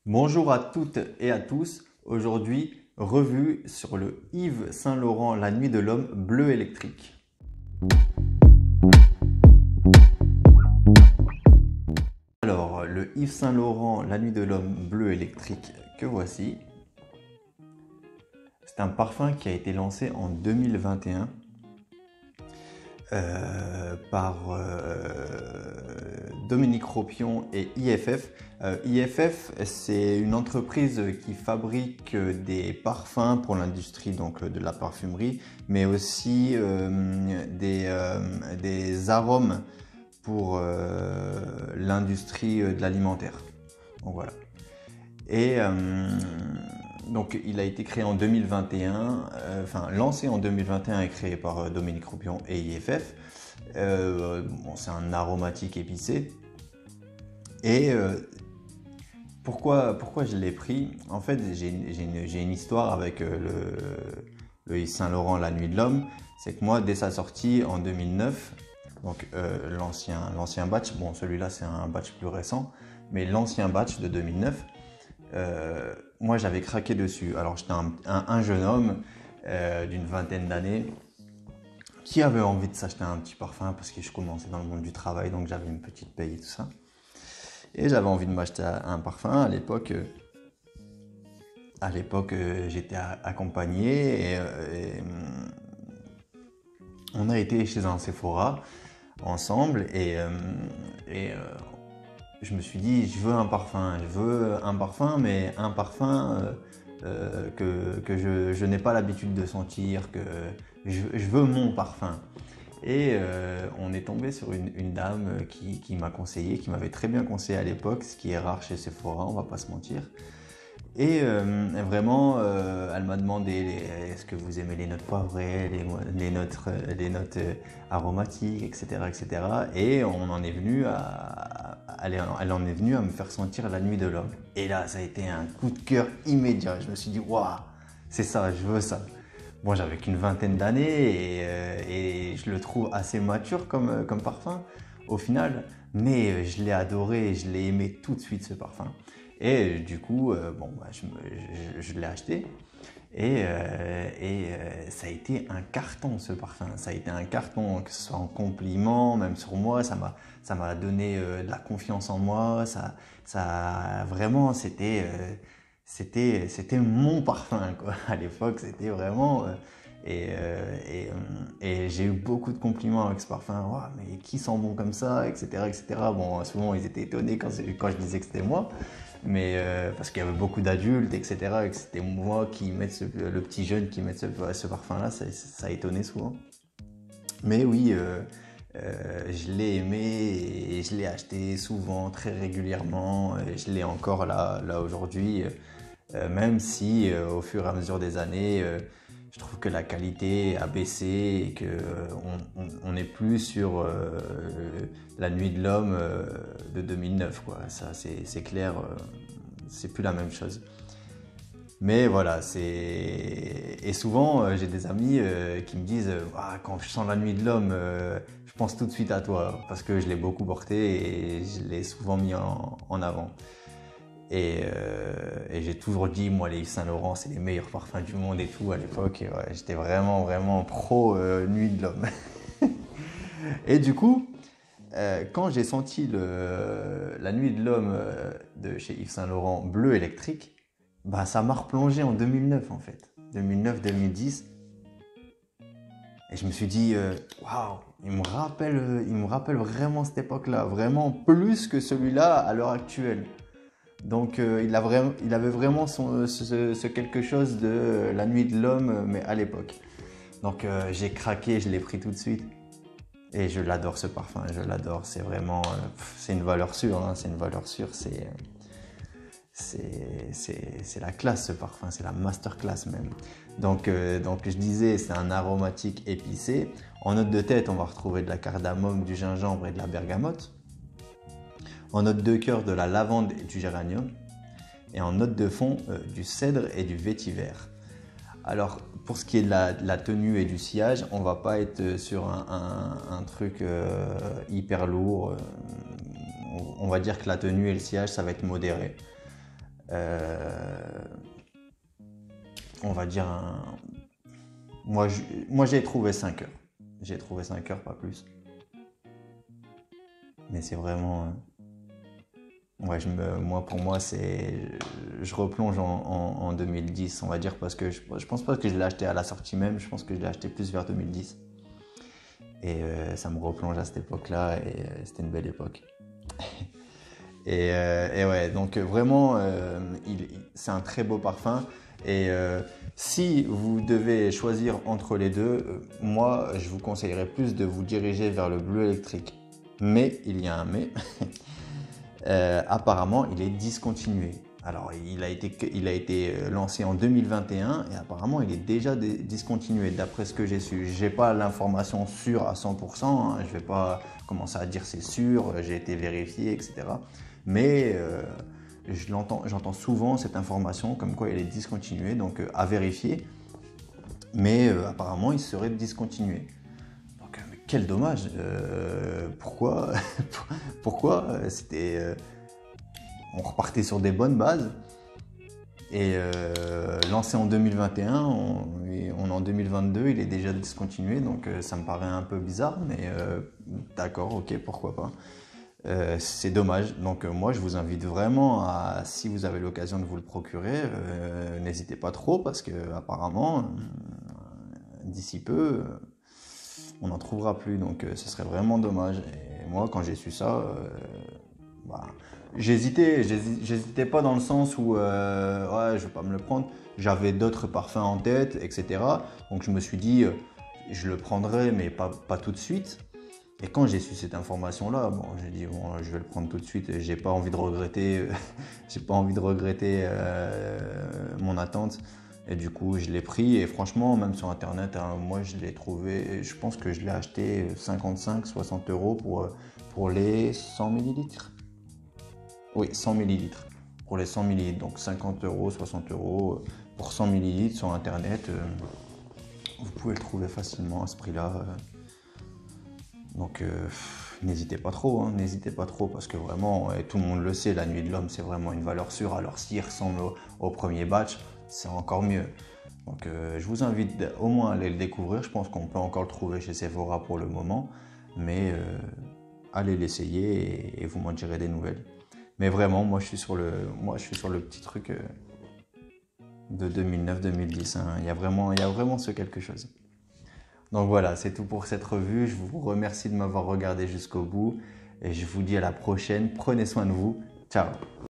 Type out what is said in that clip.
Bonjour à toutes et à tous. Aujourd'hui, revue sur le Yves Saint Laurent La Nuit de l'Homme bleu électrique. Alors, le Yves Saint Laurent La Nuit de l'Homme bleu électrique que voici. C'est un parfum qui a été lancé en 2021 par Dominique Ropion et IFF. IFF, c'est une entreprise qui fabrique des parfums pour l'industrie donc de la parfumerie, mais aussi des arômes pour l'industrie de l'alimentaire. Donc voilà. Et donc il a été créé en 2021, lancé en 2021 et créé par Dominique Ropion et IFF. Bon, c'est un aromatique épicé. Et pourquoi je l'ai pris? En fait, j'ai une histoire avec le Yves Saint Laurent La Nuit de l'Homme. C'est que moi, dès sa sortie en 2009, donc l'ancien batch, bon celui-là c'est un batch plus récent, mais l'ancien batch de 2009, moi j'avais craqué dessus. Alors j'étais un jeune homme d'une vingtaine d'années qui avait envie de s'acheter un petit parfum parce que je commençais dans le monde du travail, donc j'avais une petite paye et tout ça. Et j'avais envie de m'acheter un parfum. À l'époque, j'étais accompagné et on a été chez un Sephora ensemble et je me suis dit, je veux un parfum, mais un parfum que je n'ai pas l'habitude de sentir, que je veux mon parfum. Et on est tombé sur une dame qui m'a conseillé, qui m'avait très bien conseillé à l'époque, ce qui est rare chez Sephora, on va pas se mentir. Et vraiment, elle m'a demandé est-ce que vous aimez les notes poivrées, les notes aromatiques, etc., etc. Et on en est venu elle en est venue à me faire sentir La Nuit de l'Homme. Et là, ça a été un coup de cœur immédiat. Je me suis dit waouh, c'est ça, je veux ça. Bon, j'avais qu'une vingtaine d'années et je le trouve assez mature comme parfum au final, mais je l'ai adoré, je l'ai aimé tout de suite ce parfum. Et du coup, je l'ai acheté et ça a été un carton ce parfum. Ça a été un carton, que ce soit en compliment, même sur moi, ça m'a donné de la confiance en moi. Vraiment, c'était mon parfum quoi. À l'époque, c'était vraiment et j'ai eu beaucoup de compliments avec ce parfum. Wow, mais qui sent bon comme ça, etc., etc. Bon, souvent ils étaient étonnés quand je disais que c'était moi, mais parce qu'il y avait beaucoup d'adultes, etc., et que c'était moi qui mette le petit jeune qui mette ce parfum-là, ça a étonné souvent. Mais oui, je l'ai aimé et je l'ai acheté souvent, très régulièrement. Et je l'ai encore là aujourd'hui, même si au fur et à mesure des années, je trouve que la qualité a baissé et qu'on n'est plus sur La Nuit de l'Homme de 2009, quoi. Ça, c'est clair, c'est plus la même chose. Mais voilà, et souvent j'ai des amis qui me disent ah, quand je sens La Nuit de l'Homme, je pense tout de suite à toi parce que je l'ai beaucoup porté et je l'ai souvent mis en avant. Et j'ai toujours dit, moi, les Yves Saint Laurent, c'est les meilleurs parfums du monde et tout à l'époque. Et ouais, j'étais vraiment, vraiment pro Nuit de l'Homme. Et du coup, quand j'ai senti La Nuit de l'Homme de chez Yves Saint Laurent bleu électrique, bah, ça m'a replongé en 2009 en fait. 2009-2010. Et je me suis dit, waouh, il me rappelle vraiment cette époque-là, vraiment plus que celui-là à l'heure actuelle. Donc il avait vraiment ce quelque chose de La Nuit de l'Homme, mais à l'époque. Donc j'ai craqué, je l'ai pris tout de suite. Et je l'adore ce parfum, je l'adore. C'est vraiment, c'est une valeur sûre, hein, c'est une valeur sûre. C'est la classe ce parfum, c'est la masterclass même. Donc je disais, c'est un aromatique épicé. En note de tête, on va retrouver de la cardamome, du gingembre et de la bergamote. En note de cœur, de la lavande et du géranium. Et en note de fond, du cèdre et du vétiver. Alors, pour ce qui est de la tenue et du sillage, on va pas être sur un truc hyper lourd. On va dire que la tenue et le sillage, ça va être modéré. On va dire moi j'ai trouvé 5 heures. J'ai trouvé 5 heures, pas plus. Mais c'est vraiment... Ouais, moi, pour moi, je replonge en 2010, on va dire, parce que je pense pas que je l'ai acheté à la sortie même, je pense que je l'ai acheté plus vers 2010. Et ça me replonge à cette époque-là, et c'était une belle époque. Et ouais, donc vraiment, c'est un très beau parfum. Et si vous devez choisir entre les deux, moi, je vous conseillerais plus de vous diriger vers le bleu électrique. Mais, il y a un mais, apparemment, il est discontinué. Alors, il a été lancé en 2021 et apparemment, il est déjà discontinué d'après ce que j'ai su. Je n'ai pas l'information sûre à 100%, hein, je ne vais pas commencer à dire c'est sûr, j'ai été vérifié, etc. Mais j'entends souvent cette information comme quoi il est discontinué, donc à vérifier. Mais apparemment, il serait discontinué. Donc, mais quel dommage. Pourquoi on repartait sur des bonnes bases et lancé en 2021, on est en 2022, il est déjà discontinué, donc ça me paraît un peu bizarre, mais d'accord, ok, pourquoi pas. C'est dommage, donc moi je vous invite vraiment à, si vous avez l'occasion de vous le procurer, n'hésitez pas trop parce que apparemment d'ici peu on n'en trouvera plus, donc ce serait vraiment dommage. Et moi quand j'ai su ça, bah, j'hésitais pas dans le sens où ouais, je vais pas me le prendre. J'avais d'autres parfums en tête, etc. Donc je me suis dit, je le prendrai, mais pas tout de suite. Et quand j'ai su cette information-là, bon, j'ai dit bon, je vais le prendre tout de suite. J'ai pas envie de regretter, j'ai pas envie de regretter mon attente. Et du coup, je l'ai pris. Et franchement, même sur Internet, hein, moi, je l'ai trouvé. Je pense que je l'ai acheté 55-60 euros pour les 100 millilitres. Oui, 100 millilitres. Pour les 100 millilitres, donc 50 euros, 60 euros pour 100 millilitres sur Internet. Vous pouvez le trouver facilement à ce prix-là. Donc n'hésitez pas trop, hein, n'hésitez pas trop parce que vraiment, et tout le monde le sait, la nuit de l'homme c'est vraiment une valeur sûre. Alors s'il ressemble au premier batch, c'est encore mieux. Donc je vous invite au moins à aller le découvrir. Je pense qu'on peut encore le trouver chez Sephora pour le moment, mais allez l'essayer et vous m'en direz des nouvelles. Mais vraiment, moi je suis sur le petit truc de 2009-2010. Hein. Il y a vraiment ce quelque chose. Donc voilà, c'est tout pour cette revue. Je vous remercie de m'avoir regardé jusqu'au bout et je vous dis à la prochaine. Prenez soin de vous. Ciao.